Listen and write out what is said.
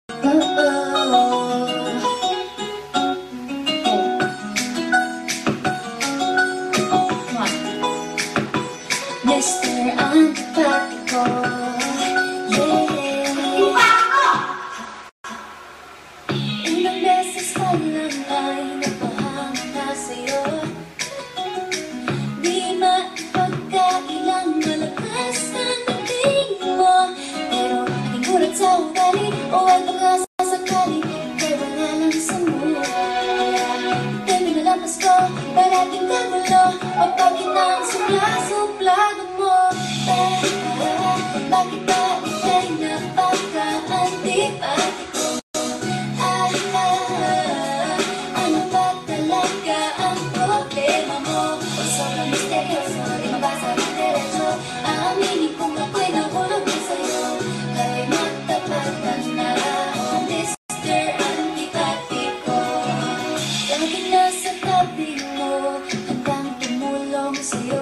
Mr. Antipatiko, yeah. Ilang beses pa lang ay napahanga sa'yo. Di mapagkailang malakas ang dating mo. Pero aking gulat sa ugali, o ay baka sasakali ika'y wala lang sa mundo. Ika'y minalampas ko, parating kagulo, o bakit ang supla-suplado mo? Bakit ba ika'y napaka-antipatiko? Ano ba talaga ang problema mo? O sobrang misteryoso, di mabasa ng diretso. Aaminin kung ako'y nahulog na sa'yo. Kaya matapatan na ako, Mr. Antipatiko. Lagi nasa tabi mo, handang tumulong sa'yo.